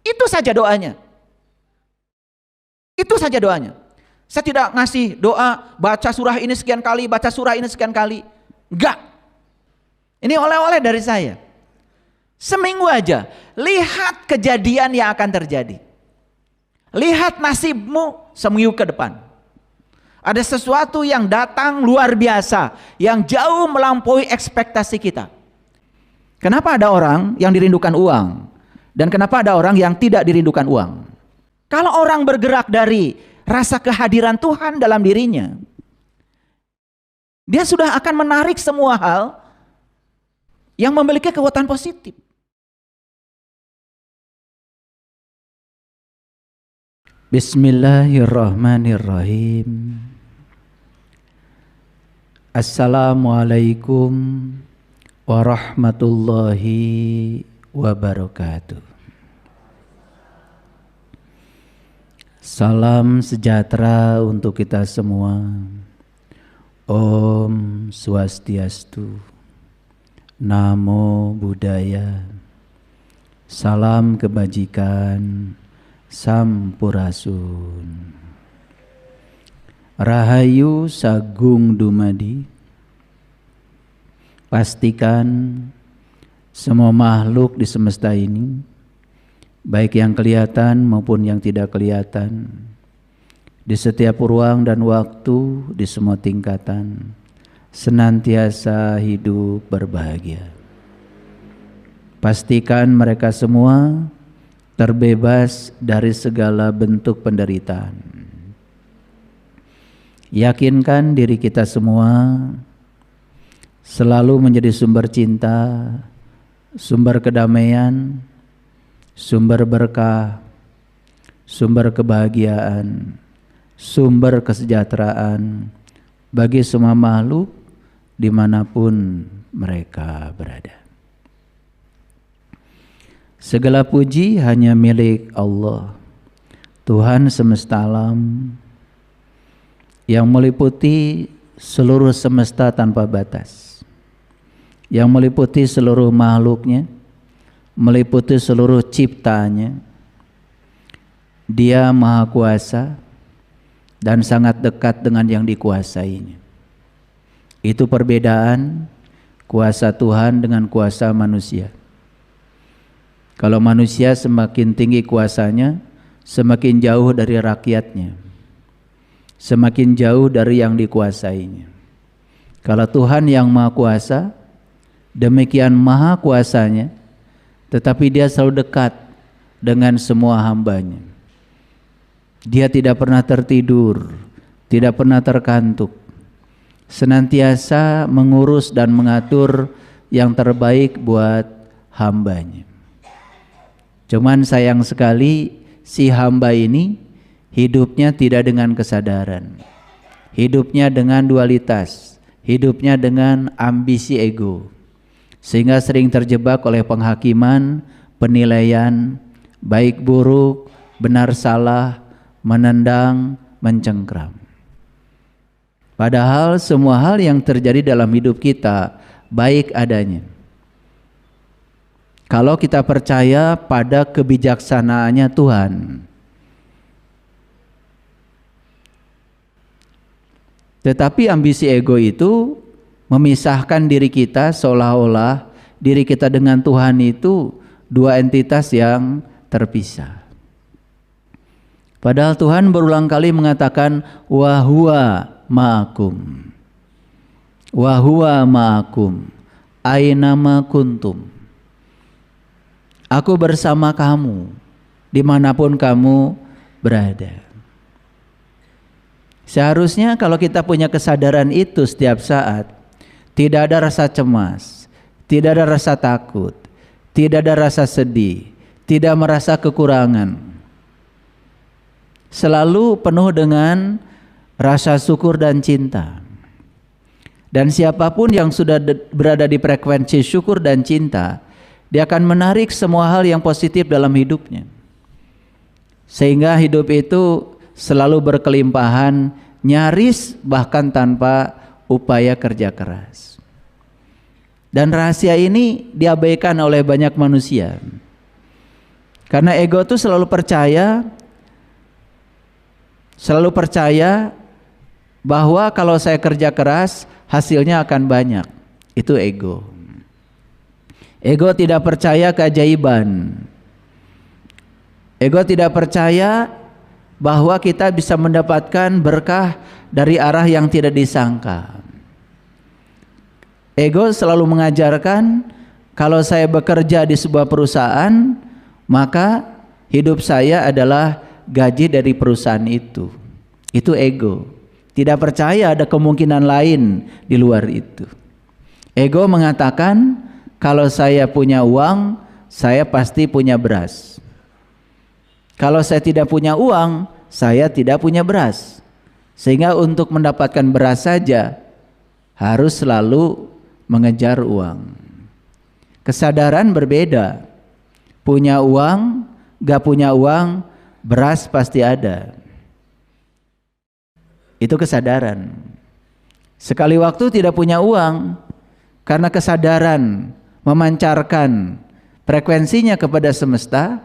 Itu saja doanya. Itu saja doanya. Saya tidak ngasih doa baca surah ini sekian kali, baca surah ini sekian kali. Enggak. Ini oleh-oleh dari saya. Seminggu aja, lihat kejadian yang akan terjadi. Lihat nasibmu seminggu ke depan. Ada sesuatu yang datang luar biasa, yang jauh melampaui ekspektasi kita. Kenapa ada orang yang dirindukan uang? Dan kenapa ada orang yang tidak dirindukan uang? Kalau orang bergerak dari rasa kehadiran Tuhan dalam dirinya, dia sudah akan menarik semua hal yang memiliki kekuatan positif. Bismillahirrahmanirrahim. Assalamualaikum warahmatullahi wabarakatuh. Salam sejahtera untuk kita semua. Om Swastiastu. Namo Buddhaya. Salam kebajikan. Sampurasun. Rahayu Sagung Dumadi. Pastikan semua makhluk di semesta ini, baik yang kelihatan maupun yang tidak kelihatan, di setiap ruang dan waktu, di semua tingkatan, senantiasa hidup berbahagia. Pastikan mereka semua terbebas dari segala bentuk penderitaan. Yakinkan diri kita semua selalu menjadi sumber cinta, sumber kedamaian, sumber berkah, sumber kebahagiaan, sumber kesejahteraan bagi semua makhluk dimanapun mereka berada. Segala puji hanya milik Allah, Tuhan semesta alam, yang meliputi seluruh semesta tanpa batas, yang meliputi seluruh makhluknya, meliputi seluruh ciptaannya. Dia Maha Kuasa dan sangat dekat dengan yang dikuasainya. Itu perbedaan kuasa Tuhan dengan kuasa manusia. Kalau manusia semakin tinggi kuasanya, semakin jauh dari rakyatnya, semakin jauh dari yang dikuasainya. Kalau Tuhan yang Maha Kuasa, demikian maha kuasanya, tetapi dia selalu dekat dengan semua hambanya. Dia tidak pernah tertidur, tidak pernah terkantuk, senantiasa mengurus dan mengatur yang terbaik buat hambanya. Cuman sayang sekali si hamba ini hidupnya tidak dengan kesadaran, hidupnya dengan dualitas, hidupnya dengan ambisi ego, sehingga sering terjebak oleh penghakiman, penilaian, baik buruk, benar salah, menendang, mencengkram. Padahal semua hal yang terjadi dalam hidup kita baik adanya. Kalau kita percaya pada kebijaksanaannya Tuhan. Tetapi ambisi ego itu memisahkan diri kita, seolah-olah diri kita dengan Tuhan itu dua entitas yang terpisah. Padahal Tuhan berulang kali mengatakan wa huwa ma'akum. Wa huwa ma'akum aina ma kuntum. Aku bersama kamu dimanapun kamu berada. Seharusnya kalau kita punya kesadaran itu setiap saat, tidak ada rasa cemas, tidak ada rasa takut, tidak ada rasa sedih, tidak merasa kekurangan. Selalu penuh dengan rasa syukur dan cinta. Dan siapapun yang sudah berada di frekuensi syukur dan cinta, dia akan menarik semua hal yang positif dalam hidupnya. Sehingga hidup itu selalu berkelimpahan, nyaris bahkan tanpa upaya kerja keras. Dan rahasia ini diabaikan oleh banyak manusia. Karena ego itu selalu percaya bahwa kalau saya kerja keras hasilnya akan banyak. Itu ego. Ego tidak percaya keajaiban. Ego tidak percaya bahwa kita bisa mendapatkan berkah dari arah yang tidak disangka. Ego selalu mengajarkan kalau saya bekerja di sebuah perusahaan, maka hidup saya adalah gaji dari perusahaan itu. Itu ego. Tidak percaya ada kemungkinan lain di luar itu. Ego mengatakan kalau saya punya uang, saya pasti punya beras. Kalau saya tidak punya uang, saya tidak punya beras. Sehingga untuk mendapatkan beras saja harus selalu mengejar uang. Kesadaran berbeda. Punya uang, gak punya uang, beras pasti ada. Itu kesadaran. Sekali waktu tidak punya uang, karena kesadaran memancarkan frekuensinya kepada semesta.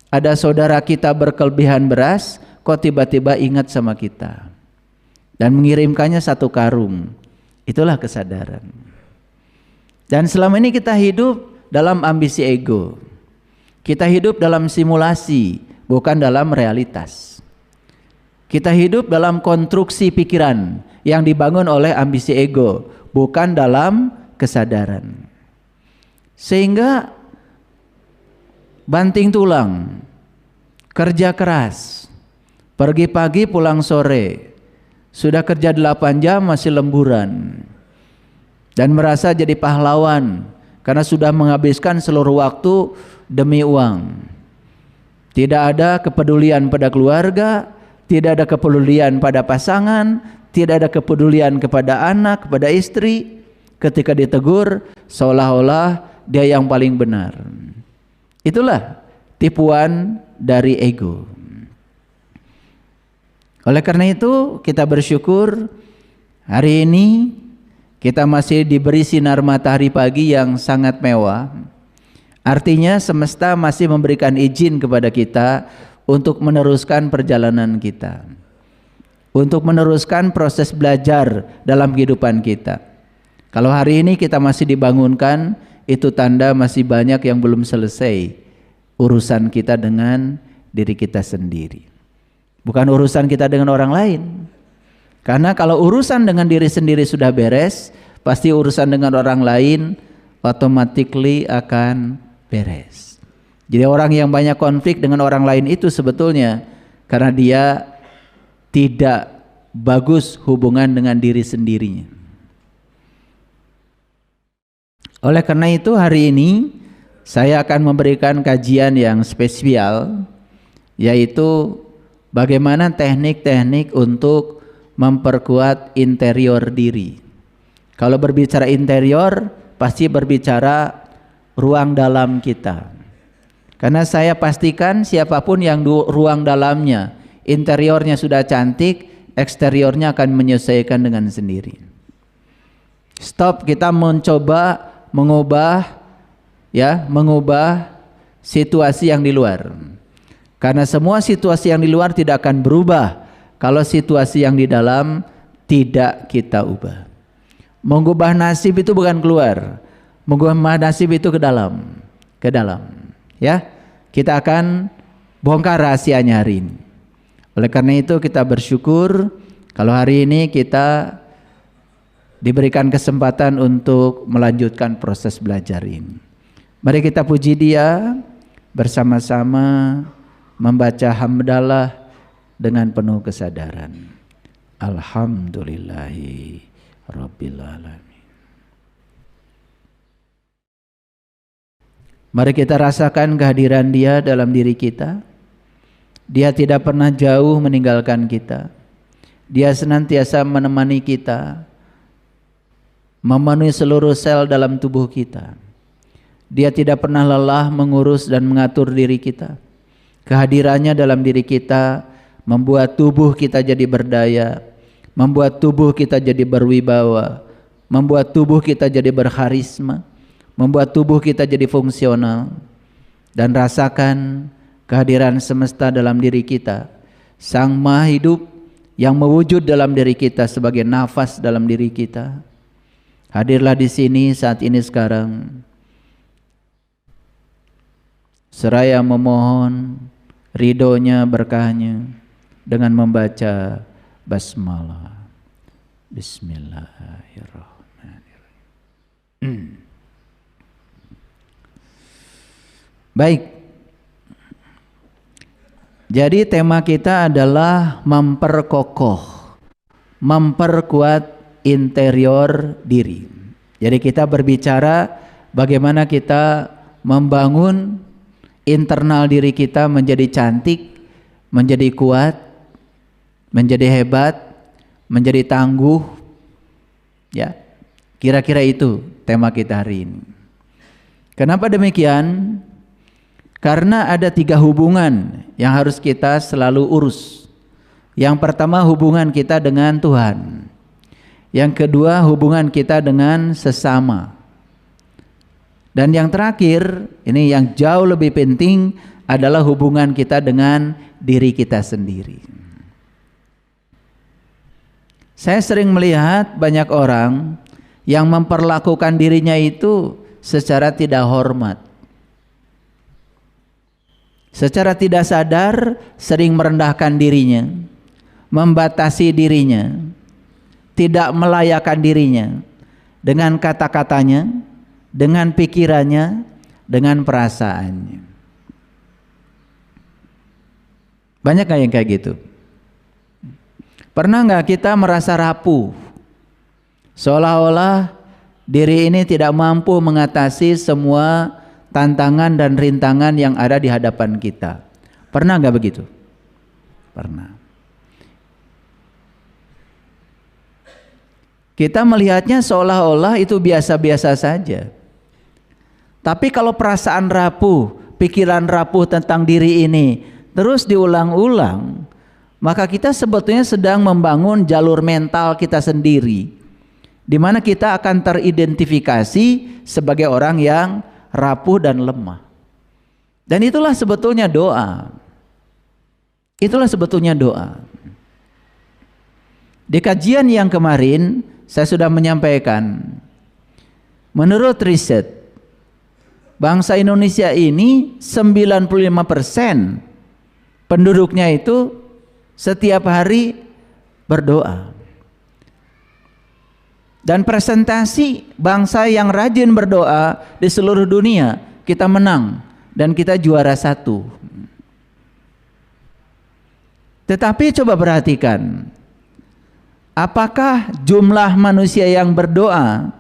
Ada saudara kita berkelebihan beras, kok tiba-tiba ingat sama kita dan mengirimkannya 1 karung. Itulah kesadaran. Dan selama ini kita hidup dalam ambisi ego. Kita hidup dalam simulasi, bukan dalam realitas. Kita hidup dalam konstruksi pikiran yang dibangun oleh ambisi ego, bukan dalam kesadaran. Sehingga banting tulang, kerja keras, pergi pagi pulang sore, sudah kerja 8 jam masih lemburan, dan merasa jadi pahlawan karena sudah menghabiskan seluruh waktu demi uang. Tidak ada kepedulian pada keluarga, tidak ada kepedulian pada pasangan, tidak ada kepedulian kepada anak, kepada istri. Ketika ditegur seolah-olah dia yang paling benar. Itulah tipuan dari ego. Oleh karena itu kita bersyukur hari ini kita masih diberi sinar matahari pagi yang sangat mewah. Artinya semesta masih memberikan izin kepada kita untuk meneruskan perjalanan kita, untuk meneruskan proses belajar dalam kehidupan kita. Kalau hari ini kita masih dibangunkan, itu tanda masih banyak yang belum selesai urusan kita dengan diri kita sendiri. Bukan urusan kita dengan orang lain. Karena kalau urusan dengan diri sendiri sudah beres, pasti urusan dengan orang lain automatically akan beres. Jadi orang yang banyak konflik dengan orang lain itu sebetulnya karena dia tidak bagus hubungan dengan diri sendirinya. Oleh karena itu hari ini saya akan memberikan kajian yang spesial, yaitu bagaimana teknik-teknik untuk memperkuat interior diri. Kalau berbicara interior pasti berbicara ruang dalam kita. Karena saya pastikan siapapun yang ruang dalamnya, interiornya sudah cantik, eksteriornya akan menyesuaikan dengan sendiri. Stop kita mencoba mengubah situasi yang di luar. Karena semua situasi yang di luar tidak akan berubah kalau situasi yang di dalam tidak kita ubah. Mengubah nasib itu bukan keluar, mengubah nasib itu ke dalam. Ya, kita akan bongkar rahasianya hari ini. Oleh karena itu kita bersyukur kalau hari ini kita diberikan kesempatan untuk melanjutkan proses belajar ini. Mari kita puji Dia bersama-sama membaca hamdalah dengan penuh kesadaran. Alhamdulillahi Rabbil Alamin. Mari kita rasakan kehadiran Dia dalam diri kita. Dia tidak pernah jauh meninggalkan kita. Dia senantiasa menemani kita, memenuhi seluruh sel dalam tubuh kita. Dia tidak pernah lelah mengurus dan mengatur diri kita. Kehadirannya dalam diri kita membuat tubuh kita jadi berdaya, membuat tubuh kita jadi berwibawa, membuat tubuh kita jadi berkarisma, membuat tubuh kita jadi fungsional. dan rasakan kehadiran semesta dalam diri kita, Sang Maha Hidup yang mewujud dalam diri kita sebagai nafas dalam diri kita. Hadirlah di sini saat ini sekarang, seraya memohon ridhonya, berkahnya dengan membaca basmalah. Bismillahirrahmanirrahim. Baik. Jadi tema kita adalah memperkokoh, memperkuat interior diri. Jadi kita berbicara bagaimana kita membangun internal diri kita menjadi cantik, menjadi kuat, menjadi hebat, menjadi tangguh. Ya, kira-kira itu tema kita hari ini. Kenapa demikian? Karena ada 3 hubungan yang harus kita selalu urus. Yang pertama, hubungan kita dengan Tuhan. Yang kedua, hubungan kita dengan sesama. Dan yang terakhir, ini yang jauh lebih penting, adalah hubungan kita dengan diri kita sendiri. Saya sering melihat banyak orang yang memperlakukan dirinya itu secara tidak hormat. Secara tidak sadar sering merendahkan dirinya, membatasi dirinya, tidak melayakan dirinya dengan kata-katanya, dengan pikirannya, dengan perasaannya. Banyak nggak yang kayak gitu? Pernah nggak kita merasa rapuh, seolah-olah diri ini tidak mampu mengatasi semua tantangan dan rintangan yang ada di hadapan kita? Pernah nggak begitu? Pernah. Kita melihatnya seolah-olah itu biasa-biasa saja. Tapi kalau perasaan rapuh, pikiran rapuh tentang diri ini terus diulang-ulang, maka kita sebetulnya sedang membangun jalur mental kita sendiri, di mana kita akan teridentifikasi sebagai orang yang rapuh dan lemah. Dan itulah sebetulnya doa. Itulah sebetulnya doa. Di kajian yang kemarin saya sudah menyampaikan, menurut riset, bangsa Indonesia ini 95% penduduknya itu setiap hari berdoa. Dan presentasi bangsa yang rajin berdoa di seluruh dunia, kita menang dan kita juara 1. Tetapi coba perhatikan, apakah jumlah manusia yang berdoa,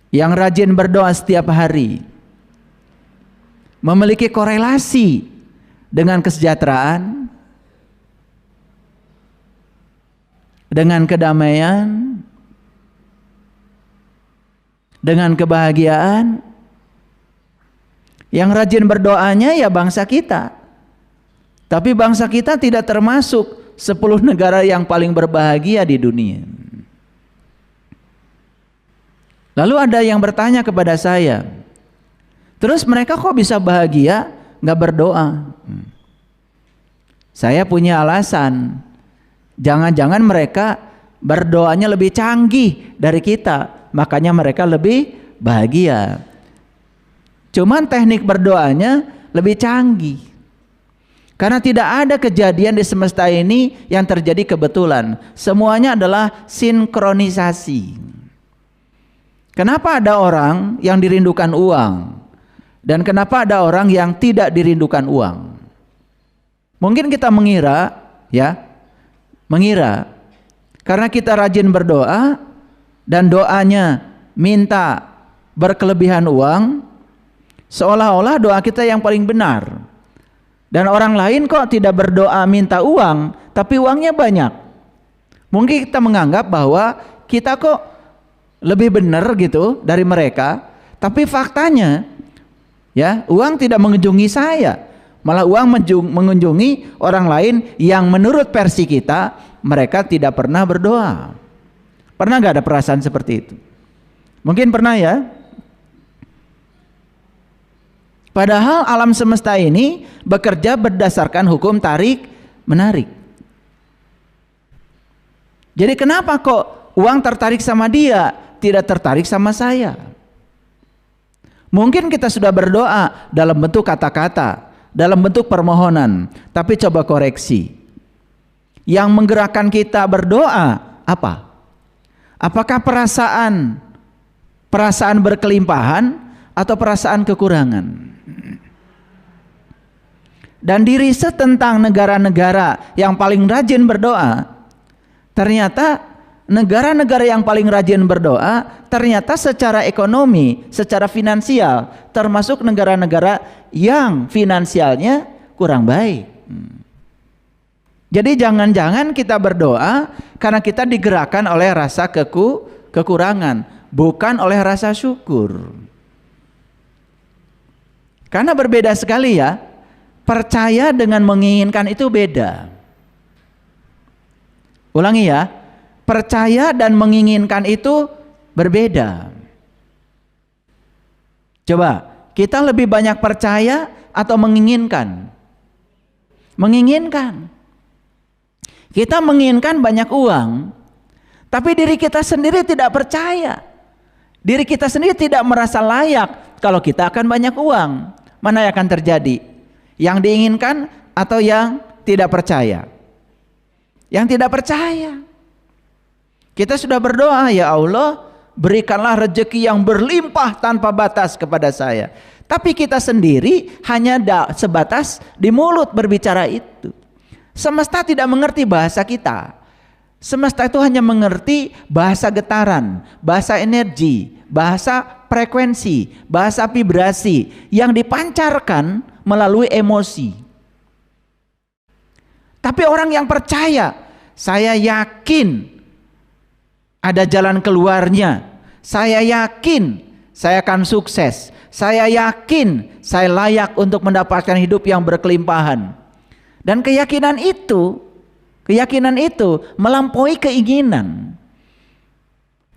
yang rajin berdoa setiap hari, memiliki korelasi dengan kesejahteraan, dengan kedamaian, dengan kebahagiaan? Yang rajin berdoanya ya bangsa kita. Tapi bangsa kita tidak termasuk 10 negara yang paling berbahagia di dunia. Lalu ada yang bertanya kepada saya, terus mereka kok bisa bahagia nggak berdoa? Saya punya alasan. Jangan-jangan mereka berdoanya lebih canggih dari kita, makanya mereka lebih bahagia. Cuman teknik berdoanya lebih canggih. Karena tidak ada kejadian di semesta ini yang terjadi kebetulan. Semuanya adalah sinkronisasi. Kenapa ada orang yang dirindukan uang? Dan kenapa ada orang yang tidak dirindukan uang? Mungkin kita mengira, karena kita rajin berdoa dan doanya minta berkelebihan uang, seolah-olah doa kita yang paling benar. Dan orang lain kok tidak berdoa minta uang, tapi uangnya banyak. Mungkin kita menganggap bahwa kita kok lebih benar gitu dari mereka, tapi faktanya uang tidak mengunjungi saya. Malah uang mengunjungi orang lain yang menurut versi kita, mereka tidak pernah berdoa. Pernah gak ada perasaan seperti itu? Mungkin pernah ya. Padahal alam semesta ini bekerja berdasarkan hukum tarik menarik. Jadi kenapa kok uang tertarik sama dia, tidak tertarik sama saya? Mungkin kita sudah berdoa dalam bentuk kata-kata, dalam bentuk permohonan, tapi coba koreksi. Yang menggerakkan kita berdoa apa? Apakah perasaan berkelimpahan atau perasaan kekurangan? Dan di riset tentang negara-negara yang paling rajin berdoa, ternyata negara-negara yang paling rajin berdoa ternyata secara ekonomi, secara finansial termasuk negara-negara yang finansialnya kurang baik. Jadi jangan-jangan kita berdoa karena kita digerakkan oleh rasa kekurangan, bukan oleh rasa syukur. Karena berbeda sekali ya, percaya dengan menginginkan itu beda. Ulangi ya, percaya dan menginginkan itu berbeda. Coba, kita lebih banyak percaya atau menginginkan? Menginginkan. Kita menginginkan banyak uang, tapi diri kita sendiri tidak percaya. Diri kita sendiri tidak merasa layak kalau kita akan banyak uang. Mana yang akan terjadi? Yang diinginkan atau yang tidak percaya? Yang tidak percaya. Kita sudah berdoa, ya Allah, berikanlah rezeki yang berlimpah tanpa batas kepada saya. Tapi kita sendiri hanya sebatas di mulut berbicara itu. Semesta tidak mengerti bahasa kita. Semesta itu hanya mengerti bahasa getaran, bahasa energi, bahasa frekuensi, bahasa vibrasi yang dipancarkan melalui emosi. Tapi orang yang percaya, saya yakin ada jalan keluarnya. Saya yakin saya akan sukses. Saya yakin saya layak untuk mendapatkan hidup yang berkelimpahan. Dan keyakinan itu melampaui keinginan.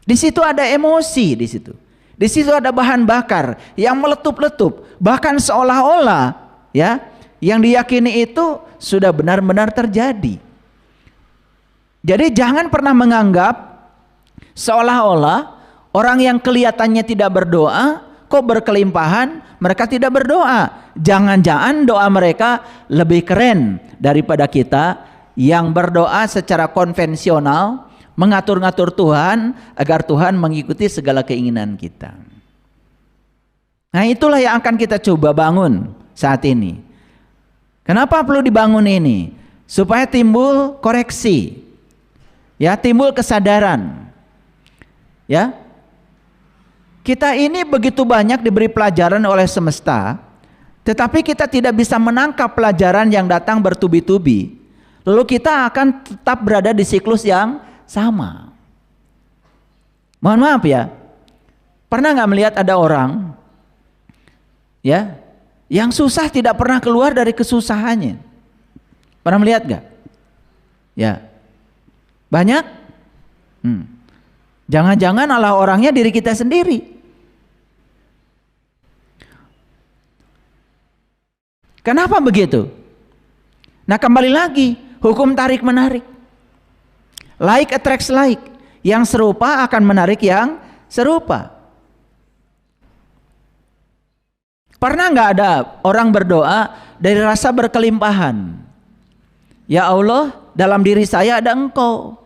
Di situ ada emosi di situ. Di situ ada bahan bakar yang meletup-letup, bahkan seolah-olah ya, yang diyakini itu sudah benar-benar terjadi. Jadi jangan pernah menganggap seolah-olah orang yang kelihatannya tidak berdoa kok berkelimpahan, mereka tidak berdoa. Jangan-jangan doa mereka lebih keren daripada kita yang berdoa secara konvensional, mengatur-ngatur Tuhan agar Tuhan mengikuti segala keinginan kita. Nah, itulah yang akan kita coba bangun saat ini. Kenapa perlu dibangun ini? Supaya timbul koreksi. Ya, timbul kesadaran. Ya. Kita ini begitu banyak diberi pelajaran oleh semesta, tetapi kita tidak bisa menangkap pelajaran yang datang bertubi-tubi. Lalu kita akan tetap berada di siklus yang sama. Mohon maaf ya, pernah nggak melihat ada orang ya yang susah tidak pernah keluar dari kesusahannya? Pernah melihat nggak? Ya, banyak. Jangan-jangan Allah orangnya diri kita sendiri. Kenapa begitu? Nah, kembali lagi hukum tarik menarik. Like attracts like. Yang serupa akan menarik yang serupa. Pernah nggak ada orang berdoa dari rasa berkelimpahan? Ya Allah, dalam diri saya ada Engkau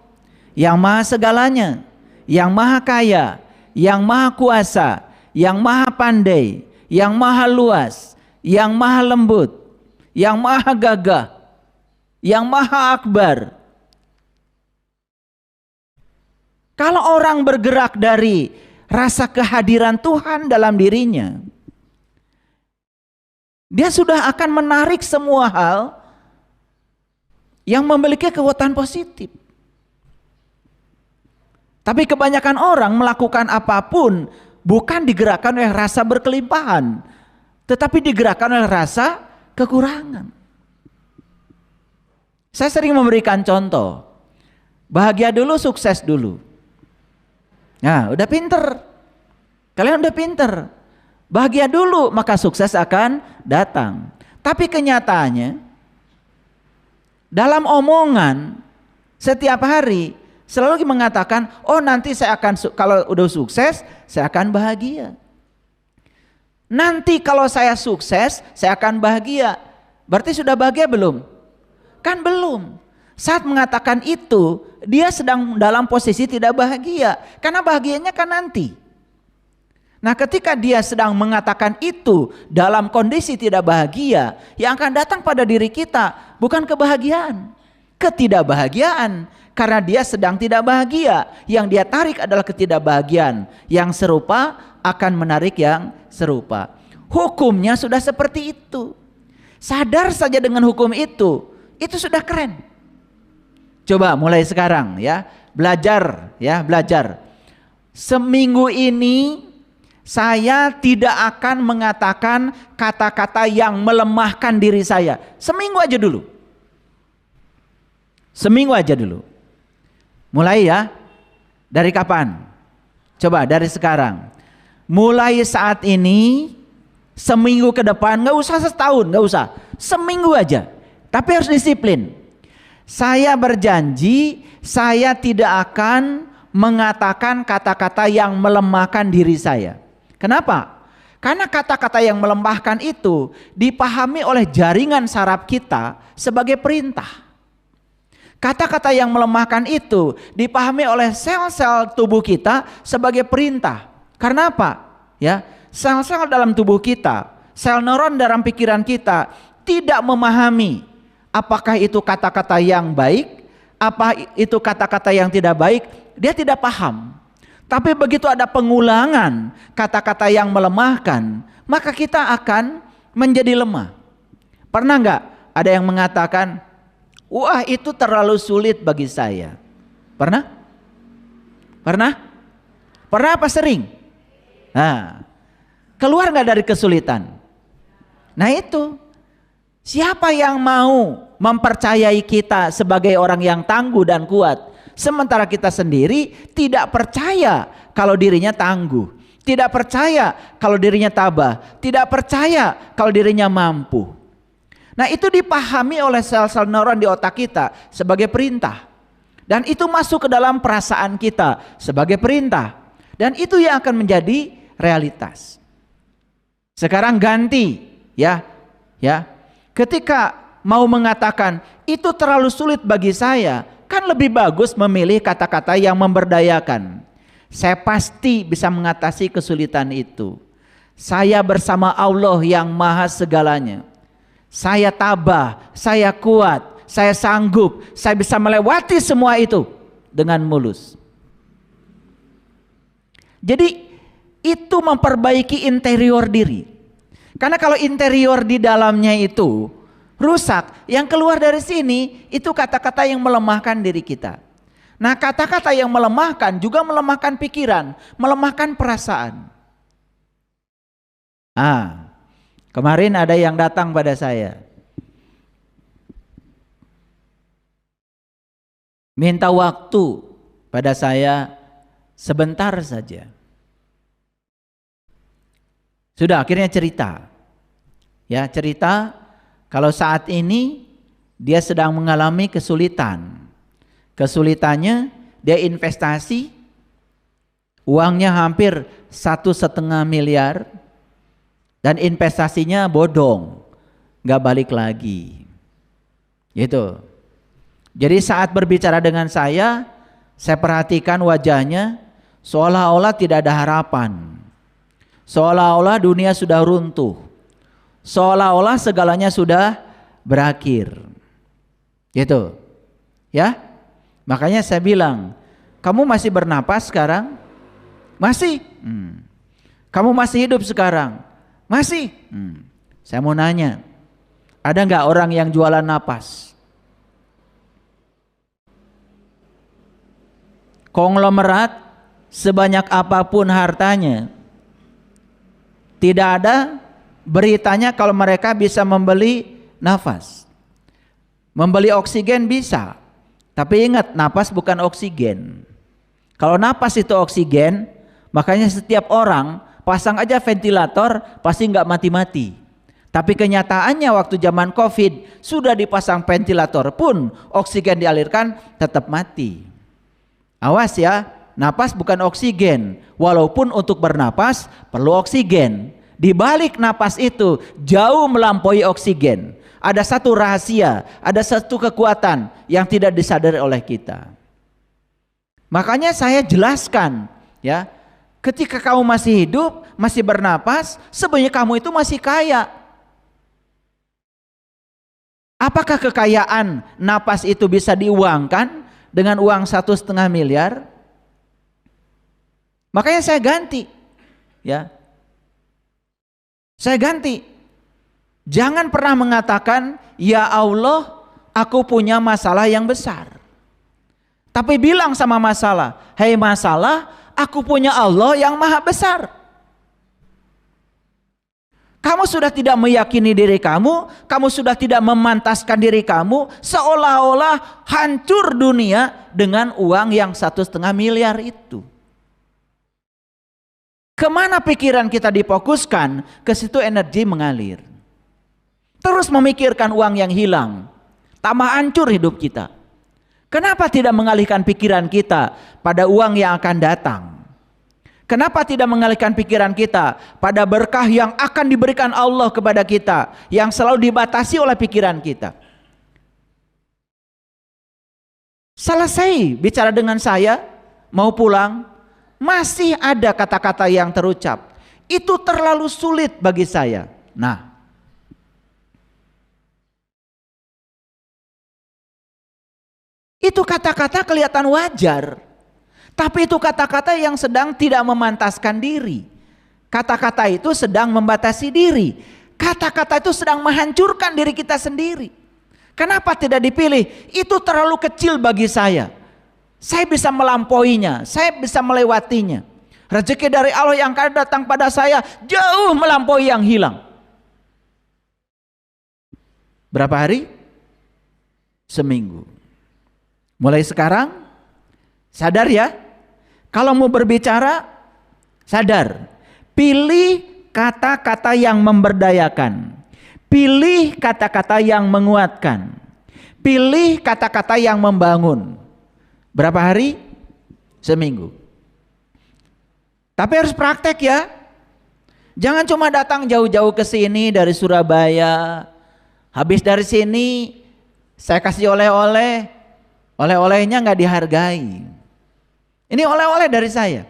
yang maha segalanya, yang maha kaya, yang maha kuasa, yang maha pandai, yang maha luas, yang maha lembut, yang maha gagah, yang maha akbar. Kalau orang bergerak dari rasa kehadiran Tuhan dalam dirinya, dia sudah akan menarik semua hal yang memiliki kekuatan positif. Tapi kebanyakan orang melakukan apapun bukan digerakkan oleh rasa berkelimpahan, tetapi digerakkan oleh rasa kekurangan. Saya sering memberikan contoh, bahagia dulu, sukses dulu. Nah, udah pinter, kalian udah pinter, Bahagia dulu, maka sukses akan datang. Tapi kenyataannya, dalam omongan setiap hari selalu mengatakan, oh nanti saya akan, kalau udah sukses, saya akan bahagia. Nanti kalau saya sukses, saya akan bahagia. Berarti sudah bahagia belum? Kan belum. Saat mengatakan itu, dia sedang dalam posisi tidak bahagia. Karena bahagianya kan nanti. Nah, ketika dia sedang mengatakan itu dalam kondisi tidak bahagia, yang akan datang pada diri kita bukan kebahagiaan, ketidakbahagiaan. Karena dia sedang tidak bahagia. Yang dia tarik adalah ketidakbahagiaan. Yang serupa akan menarik yang serupa. Hukumnya sudah seperti itu. Sadar saja dengan hukum itu sudah keren. Coba mulai sekarang ya, belajar. Seminggu ini saya tidak akan mengatakan kata-kata yang melemahkan diri saya. Seminggu aja dulu. Mulai ya. Dari kapan? Coba dari sekarang. Mulai saat ini, seminggu ke depan, nggak usah setahun, nggak usah. Seminggu aja. Tapi harus disiplin. Saya berjanji, saya tidak akan mengatakan kata-kata yang melemahkan diri saya. Kenapa? Karena kata-kata yang melemahkan itu dipahami oleh jaringan saraf kita sebagai perintah. Kata-kata yang melemahkan itu dipahami oleh sel-sel tubuh kita sebagai perintah. Karena apa? Ya, sel-sel dalam tubuh kita, sel neuron dalam pikiran kita tidak memahami apakah itu kata-kata yang baik, apa itu kata-kata yang tidak baik, dia tidak paham. Tapi begitu ada pengulangan kata-kata yang melemahkan, maka kita akan menjadi lemah. Pernah nggak ada yang mengatakan, wah itu terlalu sulit bagi saya? Pernah? Pernah apa sering? Nah, keluar nggak dari kesulitan? Nah itu. Siapa yang mau mempercayai kita sebagai orang yang tangguh dan kuat, sementara kita sendiri tidak percaya kalau dirinya tangguh, tidak percaya kalau dirinya tabah, tidak percaya kalau dirinya mampu. Nah, itu dipahami oleh sel-sel neuron di otak kita sebagai perintah, dan itu masuk ke dalam perasaan kita sebagai perintah, dan itu yang akan menjadi realitas. Sekarang ganti ya. Ketika mau mengatakan itu terlalu sulit bagi saya, kan lebih bagus memilih kata-kata yang memberdayakan. Saya pasti bisa mengatasi kesulitan itu. Saya bersama Allah yang maha segalanya. Saya tabah, saya kuat, saya sanggup, saya bisa melewati semua itu dengan mulus. Jadi itu memperbaiki interior diri. Karena kalau interior di dalamnya itu rusak, yang keluar dari sini itu kata-kata yang melemahkan diri kita. Nah, kata-kata yang melemahkan juga melemahkan pikiran, melemahkan perasaan. Kemarin ada yang datang pada saya, minta waktu pada saya sebentar saja. Sudah akhirnya cerita. Ya, cerita kalau saat ini dia sedang mengalami kesulitan. Kesulitannya dia investasi, uangnya hampir 1,5 miliar dan investasinya bodong, nggak balik lagi. Gitu. Jadi saat berbicara dengan saya perhatikan wajahnya seolah-olah tidak ada harapan. Seolah-olah dunia sudah runtuh. Seolah-olah segalanya sudah berakhir. Gitu. Ya. Makanya saya bilang, kamu masih bernapas sekarang? Masih. Kamu masih hidup sekarang? Masih. Saya mau nanya, ada nggak orang yang jualan napas? Konglomerat sebanyak apapun hartanya, tidak ada beritanya kalau mereka bisa membeli nafas. Membeli oksigen bisa, tapi ingat, napas bukan oksigen. Kalau napas itu oksigen, makanya setiap orang pasang aja ventilator pasti nggak mati-mati. Tapi kenyataannya waktu zaman COVID sudah dipasang ventilator pun oksigen dialirkan tetap mati. Awas ya, napas bukan oksigen. Walaupun untuk bernapas perlu oksigen. Di balik napas itu jauh melampaui oksigen. Ada satu rahasia, ada satu kekuatan yang tidak disadari oleh kita. Makanya saya jelaskan ya, ketika kamu masih hidup, masih bernapas, sebenarnya kamu itu masih kaya. Apakah kekayaan napas itu bisa diuangkan dengan uang 1,5 miliar? Makanya saya ganti, ya. Saya ganti. Jangan pernah mengatakan, ya Allah, aku punya masalah yang besar. Tapi bilang sama masalah, hei masalah, aku punya Allah yang maha besar. Kamu sudah tidak meyakini diri kamu sudah tidak memantaskan diri kamu, seolah-olah hancur dunia dengan uang yang 1,5 miliar itu. Kemana pikiran kita difokuskan, ke situ energi mengalir. Terus memikirkan uang yang hilang, tambah hancur hidup kita. Kenapa tidak mengalihkan pikiran kita pada uang yang akan datang? Kenapa tidak mengalihkan pikiran kita pada berkah yang akan diberikan Allah kepada kita, yang selalu dibatasi oleh pikiran kita? Selesai bicara dengan saya, mau pulang, masih ada kata-kata yang terucap. Itu terlalu sulit bagi saya. Nah, itu kata-kata kelihatan wajar, tapi itu kata-kata yang sedang tidak memantaskan diri. Kata-kata itu sedang membatasi diri. Kata-kata itu sedang menghancurkan diri kita sendiri. Kenapa tidak dipilih? Itu terlalu kecil bagi saya. Saya bisa melampauinya, saya bisa melewatinya. Rezeki dari Allah yang akan datang pada saya jauh melampaui yang hilang. Berapa hari? Seminggu. Mulai sekarang sadar ya, kalau mau berbicara sadar, pilih kata-kata yang memberdayakan, pilih kata-kata yang menguatkan, pilih kata-kata yang membangun. Berapa hari? Seminggu. Tapi harus praktek ya. Jangan cuma datang jauh-jauh ke sini dari Surabaya, habis dari sini saya kasih oleh-oleh, oleh-olehnya nggak dihargai. Ini oleh-oleh dari saya.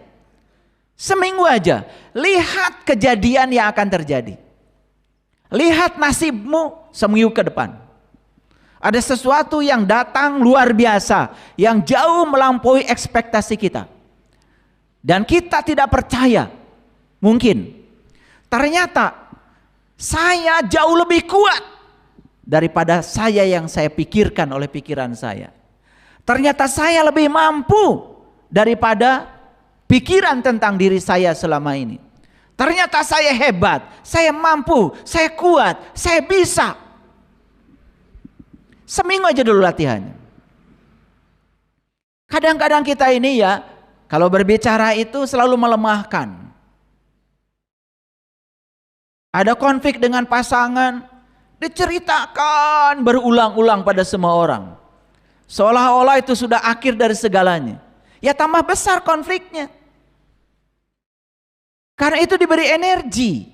Seminggu aja, lihat kejadian yang akan terjadi. Lihat nasibmu seminggu ke depan. Ada sesuatu yang datang luar biasa, yang jauh melampaui ekspektasi kita. Dan kita tidak percaya. Mungkin. Ternyata saya jauh lebih kuat daripada saya yang saya pikirkan oleh pikiran saya. Ternyata saya lebih mampu daripada pikiran tentang diri saya selama ini. Ternyata saya hebat, saya mampu, saya kuat, saya bisa. Seminggu aja dulu latihannya. Kadang-kadang kita ini ya, kalau berbicara itu selalu melemahkan. Ada konflik dengan pasangan, diceritakan berulang-ulang pada semua orang. Seolah-olah itu sudah akhir dari segalanya. Ya tambah besar konfliknya. Karena itu diberi energi.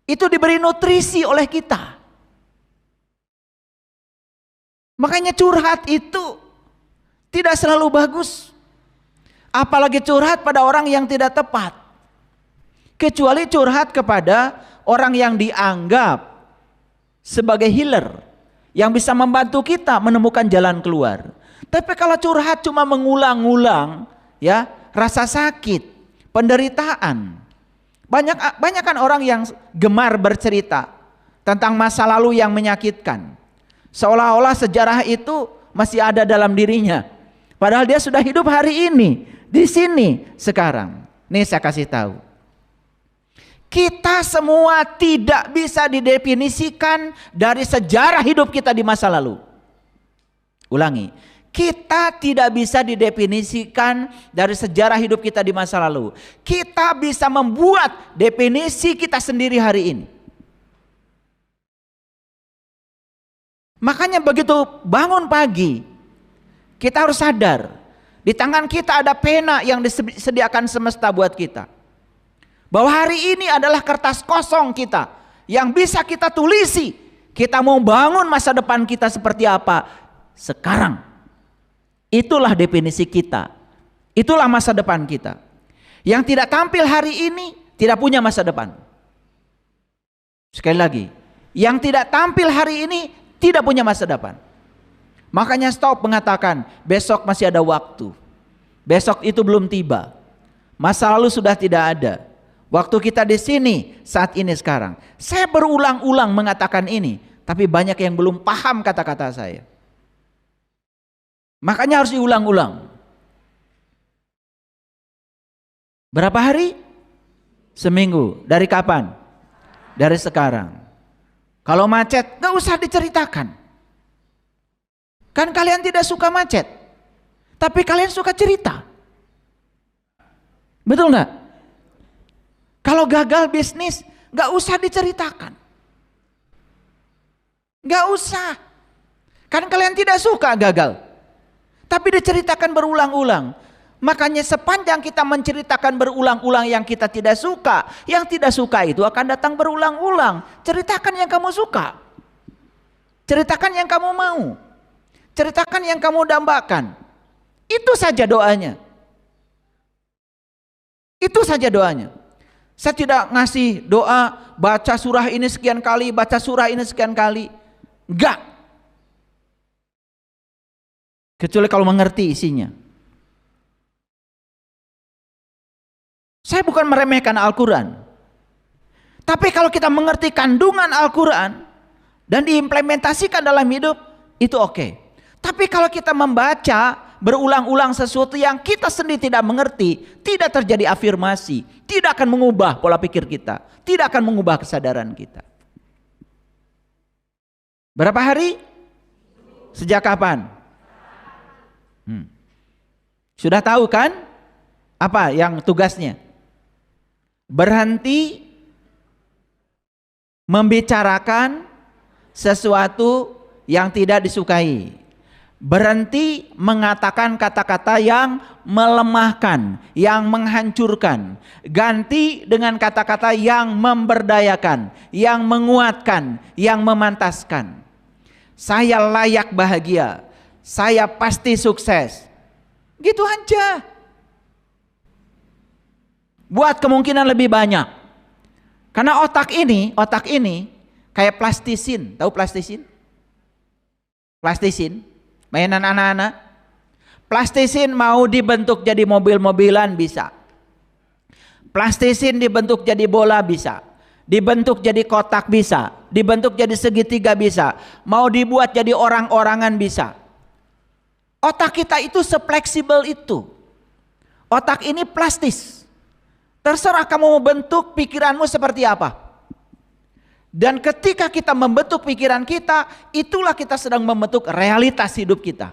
Itu diberi nutrisi oleh kita. Makanya curhat itu tidak selalu bagus. Apalagi curhat pada orang yang tidak tepat. Kecuali curhat kepada orang yang dianggap sebagai healer, yang bisa membantu kita menemukan jalan keluar. Tapi kalau curhat cuma mengulang-ulang, ya, rasa sakit, penderitaan. Banyak kan orang yang gemar bercerita tentang masa lalu yang menyakitkan. Seolah-olah sejarah itu masih ada dalam dirinya. Padahal dia sudah hidup hari ini, di sini, sekarang. Nih saya kasih tahu. Kita semua tidak bisa didefinisikan dari sejarah hidup kita di masa lalu. Ulangi. Kita tidak bisa didefinisikan dari sejarah hidup kita di masa lalu. Kita bisa membuat definisi kita sendiri hari ini. Makanya begitu bangun pagi, kita harus sadar, di tangan kita ada pena yang disediakan semesta buat kita. Bahwa hari ini adalah kertas kosong kita yang bisa kita tulisi. Kita mau bangun masa depan kita seperti apa sekarang. Itulah definisi kita. Itulah masa depan kita. Yang tidak tampil hari ini tidak punya masa depan. Sekali lagi, yang tidak tampil hari ini tidak punya masa depan. Makanya stop mengatakan besok masih ada waktu. Besok itu belum tiba. Masa lalu sudah tidak ada. Waktu kita di sini saat ini sekarang. Saya berulang-ulang mengatakan ini, tapi banyak yang belum paham kata-kata saya. Makanya harus diulang-ulang. Berapa hari? Seminggu. Dari kapan? Dari sekarang. Kalau macet, gak usah diceritakan. Kan kalian tidak suka macet, tapi kalian suka cerita. Betul gak? Kalau gagal bisnis, gak usah diceritakan. Gak usah. Kan kalian tidak suka gagal, tapi diceritakan berulang-ulang. Makanya sepanjang kita menceritakan berulang-ulang yang kita tidak suka, yang tidak suka itu akan datang berulang-ulang. Ceritakan yang kamu suka. Ceritakan yang kamu mau. Ceritakan yang kamu dambakan. Itu saja doanya. Itu saja doanya. Saya tidak ngasih doa baca surah ini sekian kali, baca surah ini sekian kali. Enggak. Kecuali kalau mengerti isinya. Saya bukan meremehkan Al-Quran. Tapi kalau kita mengerti kandungan Al-Quran dan diimplementasikan dalam hidup, itu oke. Tapi kalau kita membaca berulang-ulang sesuatu yang kita sendiri tidak mengerti, tidak terjadi afirmasi, tidak akan mengubah pola pikir kita, tidak akan mengubah kesadaran kita. Berapa hari? Sejak kapan? Sudah tahu kan apa yang tugasnya? Berhenti membicarakan sesuatu yang tidak disukai. Berhenti mengatakan kata-kata yang melemahkan, yang menghancurkan. Ganti dengan kata-kata yang memberdayakan, yang menguatkan, yang memantaskan. Saya layak bahagia. Saya pasti sukses. Gitu aja. Buat kemungkinan lebih banyak. Karena otak ini kayak plastisin. Tahu plastisin? Plastisin, mainan anak-anak. Plastisin mau dibentuk jadi mobil-mobilan bisa. Plastisin dibentuk jadi bola bisa. Dibentuk jadi kotak bisa. Dibentuk jadi segitiga bisa. Mau dibuat jadi orang-orangan bisa. Otak kita itu sefleksibel itu. Otak ini plastis. Terserah kamu mau bentuk pikiranmu seperti apa. Dan ketika kita membentuk pikiran kita, itulah kita sedang membentuk realitas hidup kita.